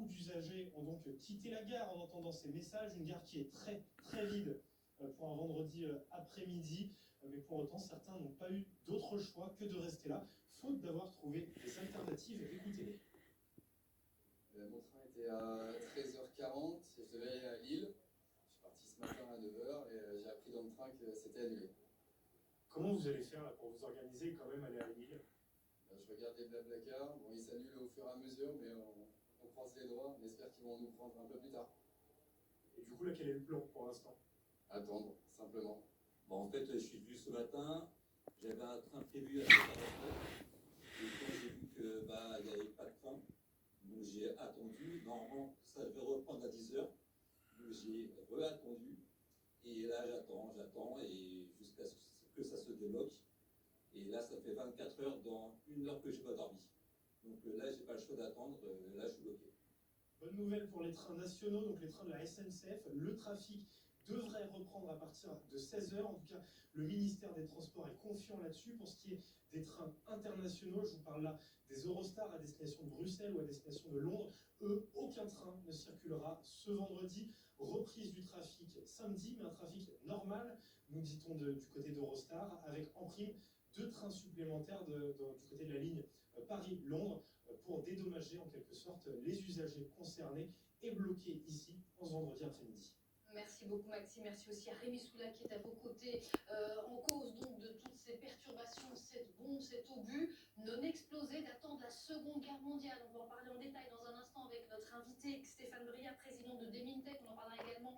beaucoup d'usagers ont donc quitté la gare en entendant ces messages. Une gare qui est très très vide pour un vendredi après-midi. Mais pour autant, certains n'ont pas eu d'autre choix que de rester là, faute d'avoir trouvé des alternatives. Écoutez-les. Mon train était à 13h40 et je devais aller à Lille. Je suis parti ce matin à 9h et j'ai appris dans le train que c'était annulé. Comment vous allez faire là, pour vous organiser et quand même aller à Lille? Je regarde les Blablacar. Bon, ils s'annulent au fur et à mesure, mais on croise les doigts. On espère qu'ils vont nous prendre un peu plus tard. Et du coup, là, quel est le plan pour l'instant? Attendre, simplement. Bon, en fait, je suis venu ce matin. J'avais un train prévu à 7h29. Et quand j'ai vu que il n'y avait pas de train, donc j'ai attendu. Normalement, ça devait reprendre à 10h. Donc j'ai re-attendu. Et là, j'attends, et jusqu'à ce que ça se débloque. Et là, ça fait 24 heures dans 1 heure que je n'ai pas dormi. Donc là, j'ai pas le choix d'attendre. Là, je suis bloqué. Bonne nouvelle pour les trains nationaux, donc les trains de la SNCF. Le trafic devrait reprendre à partir de 16h. En tout cas, le ministère des Transports est confiant là-dessus. Pour ce qui est des trains internationaux, je vous parle là des Eurostar à destination de Bruxelles ou à destination de Londres. Eux, aucun train ne circulera ce vendredi. Reprise du trafic samedi, mais un trafic normal, nous dit-on du côté d'Eurostar, avec en prime 2 trains supplémentaires du côté de la ligne Paris-Londres pour dédommager en quelque sorte les usagers concernés et bloqués ici en ce vendredi après-midi. Merci beaucoup Maxime, merci aussi à Rémi Soula qui est à vos côtés, en cause donc de toutes ces perturbations, cette bombe, cet obus non explosé datant de la Seconde Guerre mondiale. On va en parler en détail dans un instant avec notre invité Stéphane Bria, président de Demintech. On en parlera également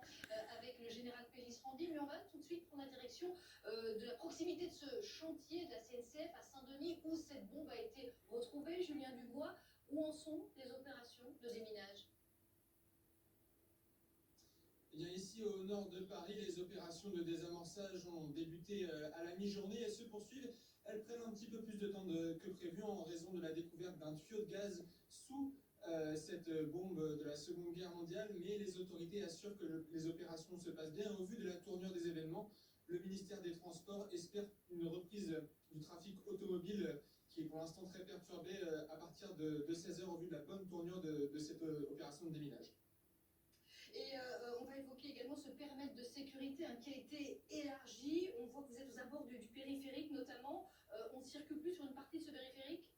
avec le général Péris Randy, mais on va tout de suite prendre la direction de la proximité de ce chantier de la SNCF à Saint-Denis où cette bombe a été retrouvée. Julien Dubois, où en sont les opérations de déminage? Eh bien, ici au nord de Paris, les opérations de désamorçage ont débuté à la mi-journée. Elles se poursuivent. Elles prennent un petit peu plus de temps que prévu en raison de la découverte d'un tuyau de gaz sous cette bombe de la Seconde Guerre mondiale. Mais les autorités assurent que les opérations se passent bien. Au vu de la tournure des événements, le ministère des Transports espère une reprise du trafic automobile qui est pour l'instant très perturbé à partir de 16h au vu de la bonne tournure de cette opération de déminage. Et on va évoquer également ce périmètre de sécurité qui a été élargi. On voit que vous êtes aux abords du périphérique notamment. On ne circule plus sur une partie de ce périphérique?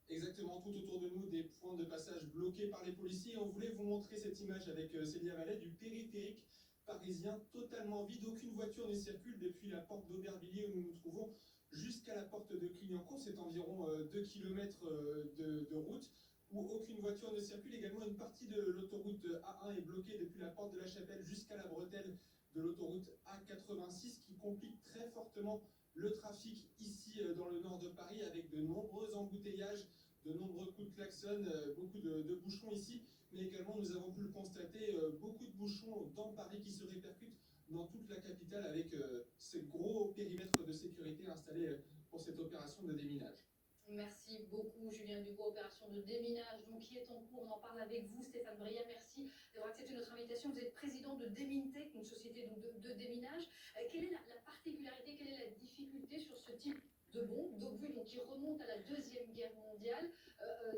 Exactement, tout autour de nous, des points de passage bloqués par les policiers. On voulait vous montrer cette image avec Célia Vallet du périphérique parisien totalement vide. Aucune voiture ne circule depuis la porte d'Aubervilliers où nous nous trouvons jusqu'à la porte de Clignancourt. C'est environ 2 km de route où aucune voiture ne circule. Également, une partie de l'autoroute A1 est bloquée depuis la porte de la Chapelle jusqu'à la bretelle de l'autoroute A86 qui complique très fortement le trafic ici dans le nord de Paris avec de nombreux embouteillages, de nombreux coups de klaxon, beaucoup de bouchons ici, mais également nous avons pu le constater, beaucoup de bouchons dans Paris qui se répercutent dans toute la capitale avec ces gros périmètres de sécurité installés pour cette opération de déminage. Merci beaucoup Julien Dubois, opération de déminage donc, qui est en cours. On en parle avec vous Stéphane Bria, merci d'avoir accepté notre invitation. Vous êtes président de Demintech, une société donc, de déminage. Quelle est la particularité, quelle est la difficulté sur ce type de bombe, d'obus qui remonte à la Deuxième Guerre mondiale?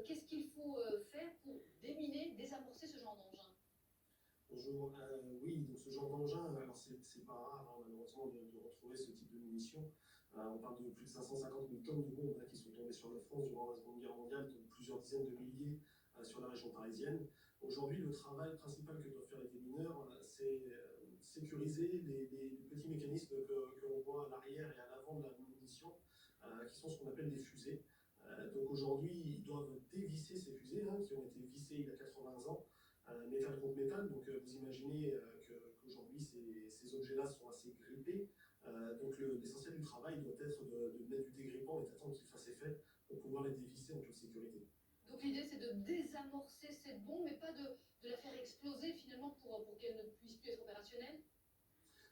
Qu'est-ce qu'il faut faire pour déminer, désamorcer ce genre d'engin? Bonjour, oui, donc ce genre d'engin, alors c'est pas rare malheureusement de retrouver ce type de munitions. On parle de plus de 550 000 tonnes de bombes qui sont tombées sur la France durant la Seconde Guerre mondiale, donc plusieurs dizaines de milliers sur la région parisienne. Aujourd'hui, le travail principal que doivent faire les démineurs, c'est sécuriser les petits mécanismes que l'on voit à l'arrière et à l'avant de la munition, qui sont ce qu'on appelle des fusées. Donc aujourd'hui, ils doivent dévisser ces fusées, qui ont été vissées il y a 80 ans, métal contre métal. Donc vous imaginez qu'aujourd'hui, ces objets-là sont assez grippés. Donc l'essentiel du travail doit être de mettre du dégrippant et d'attendre qu'il fasse effet pour pouvoir les dévisser en toute sécurité. Donc l'idée c'est de désamorcer cette bombe, mais pas de la faire exploser finalement pour qu'elle ne puisse plus être opérationnelle?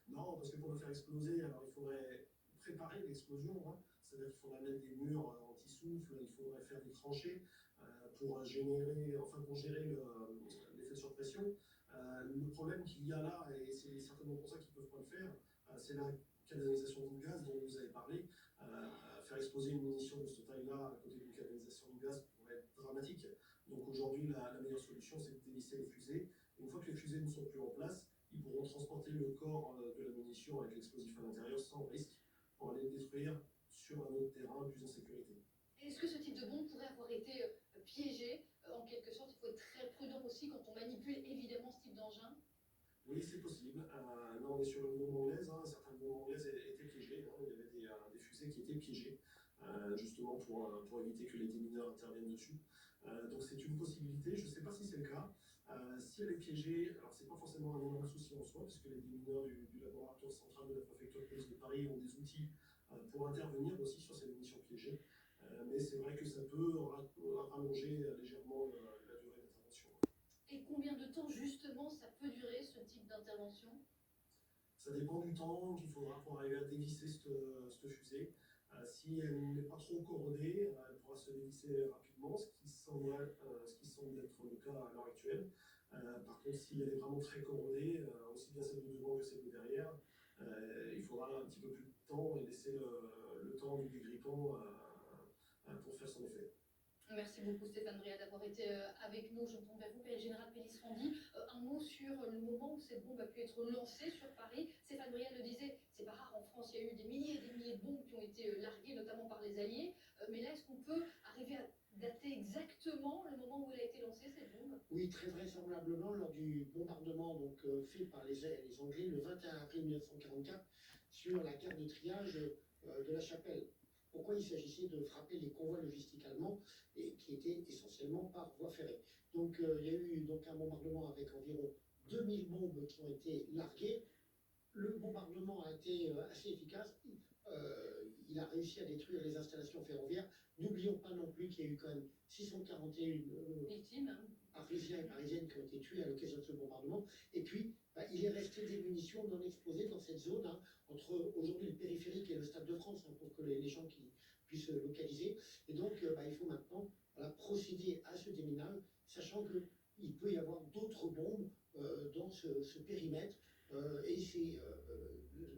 Non, parce que pour le faire exploser, alors il faudrait préparer l'explosion, c'est-à-dire qu'il faudrait mettre des murs anti-souffle, il faudrait faire des tranchées pour gérer l'effet de surpression. Le problème qu'il y a là, et c'est certainement pour ça qu'ils ne peuvent pas le faire, c'est la canalisation de gaz dont vous avez parlé. Faire exploser une munition de cette taille-là à côté d'une canalisation de gaz pourrait être dramatique. aujourd'hui, la meilleure solution, c'est de dévisser les fusées. Une fois que les fusées ne sont plus en place, ils pourront transporter le corps de la munition avec l'explosif à l'intérieur sans risque pour aller le détruire sur un autre terrain plus en sécurité. Est-ce que ce type de bombe pourrait avoir été piégé en quelque sorte? Il faut être très prudent aussi quand on manipule évidemment ce type d'engin. Oui, c'est possible. Là, on est sur une bombe anglaise. Certaines bombes anglaises étaient piégées. Il y avait des fusées qui étaient piégées, justement pour éviter que les démineurs interviennent dessus. Donc c'est une possibilité. Je ne sais pas si c'est le cas. Si elle est piégée, alors c'est pas forcément un énorme souci en soi, puisque les démineurs du laboratoire central de la préfecture de police de Paris ont des outils pour intervenir aussi sur ces munitions piégées. Mais c'est vrai que ça peut rallonger légèrement la durée d'intervention. Et combien de temps justement ça peut durer ce type d'intervention? Ça dépend du temps qu'il faudra pour arriver à dévisser cette fusée. Si elle n'est pas trop corrodée, elle pourra se dévisser rapidement, ce qui semble être le cas à l'heure actuelle. Par contre, si elle est vraiment très corrodée, aussi bien celle de devant que celle de derrière, il faudra un petit peu plus de temps et laisser le temps du dégrippant pour faire son effet. Merci beaucoup Stéphane Bria d'avoir été avec nous. Je me tourne vers vous, Général Pellistrandi. Un mot sur le moment où cette bombe a pu être lancée sur Paris. Stéphane Bria le disait, c'est pas rare en France, il y a eu des milliers et des milliers de bombes qui ont été larguées, notamment par les Alliés. Mais là, est-ce qu'on peut arriver à dater exactement le moment où elle a été lancée, cette bombe? Oui, très vraisemblablement, lors du bombardement fait par les Anglais le 21 avril 1944 sur la gare de triage de la Chapelle. Pourquoi il s'agissait de frapper les convois logistiques allemands et qui étaient essentiellement par voie ferrée. Donc il y a eu donc un bombardement avec environ 2000 bombes qui ont été larguées. Le bombardement a été assez efficace. Il a réussi à détruire les installations ferroviaires. N'oublions pas non plus qu'il y a eu quand même 641 victimes, Parisiens et Parisiennes qui ont été tués à l'occasion de ce bombardement. Et puis, il est resté des munitions non explosées dans cette zone, entre aujourd'hui le périphérique et le Stade de France, pour que les gens qui puissent localiser. Et donc, il faut maintenant procéder à ce déminage, sachant qu'il peut y avoir d'autres bombes dans ce périmètre. Et c'est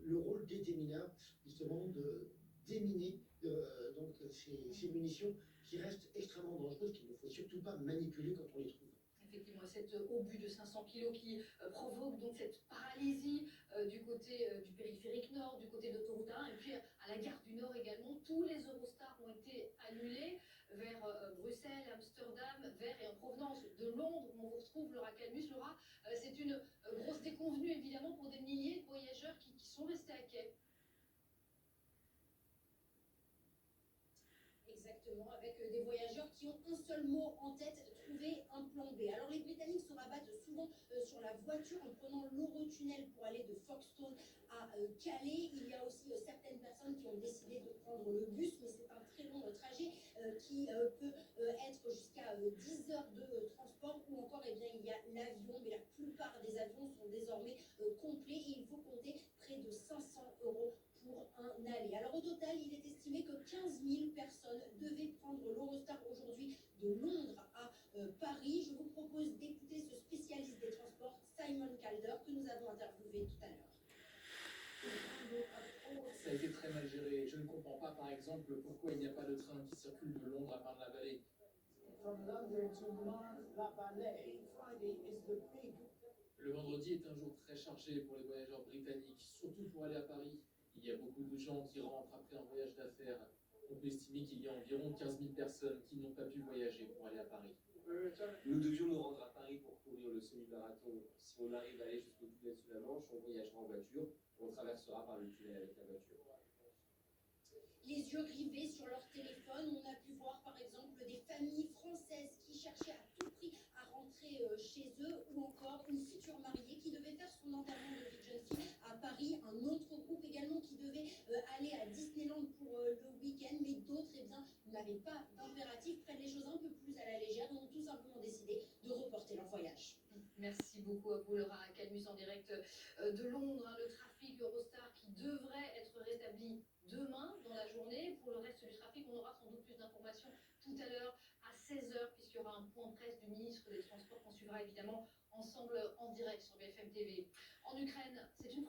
le rôle des démineurs, justement, de déminer donc ces munitions qui restent extrêmement dangereuses, qu'il ne faut surtout pas manipuler quand on les trouve. Effectivement, cet obus de 500 kg qui provoque donc cette paralysie du côté du périphérique nord, du côté de l'autoroute 1, et puis à la gare du Nord également, tous les Eurostars ont été annulés vers Bruxelles, Amsterdam, vers et en provenance de Londres, où on vous retrouve Laura Calmus. Laura, c'est une grosse déconvenue évidemment pour des milliers de voyageurs qui sont restés à quai. Exactement, avec des voyageurs qui ont un seul mot en tête, trouver un plan B. Alors les Britanniques se rabattent souvent sur la voiture en prenant l'Eurotunnel pour aller de Folkestone à Calais. Il y a aussi certaines personnes qui ont décidé de prendre le bus, mais c'est un très long trajet qui peut être jusqu'à 10 heures de transport, ou encore il y a l'avion, mais la plupart des avions sont désormais complets et il faut compter près de 500 € pour un aller. Alors au total, il est estimé que 15 000 personnes devaient prendre l'Eurostar aujourd'hui de Londres à Paris. Je vous propose d'écouter ce spécialiste des transports, Simon Calder, que nous avons interviewé tout à l'heure. Ça a été très mal géré. Je ne comprends pas, par exemple, pourquoi il n'y a pas de train qui circule de Londres à Marne-la-Vallée. Le vendredi est un jour très chargé pour les voyageurs britanniques, surtout pour aller à Paris. Il y a beaucoup de gens qui rentrent après un voyage d'affaires. On peut estimer qu'il y a environ 15 000 personnes qui n'ont pas pu voyager pour aller à Paris. Nous devions nous rendre à Paris pour courir le semi-marathon. Si on arrive à aller jusqu'au tunnel sous la Manche, on voyagera en voiture. On traversera par le tunnel avec la voiture. Les yeux rivés sur leur téléphone, on a pu voir par exemple des familles françaises qui cherchaient à tout prix à rentrer chez eux, ou encore une future mariée qui devait faire son enterrement de vie de jeune fille à Paris, un autre groupe également qui devait aller à Disneyland pour le week-end, mais d'autres n'avaient pas d'impératif, prennent les choses un peu plus à la légère et ont tout simplement décidé de reporter leur voyage. Merci beaucoup à vous, Laura Calmus, en direct de Londres. Le trafic Eurostar qui devrait être rétabli demain dans la journée. Pour le reste du trafic, on aura sans doute plus d'informations tout à l'heure à 16h, puisqu'il y aura un point presse du ministre des Transports qu'on suivra évidemment ensemble en direct sur BFM TV. En Ukraine, c'est une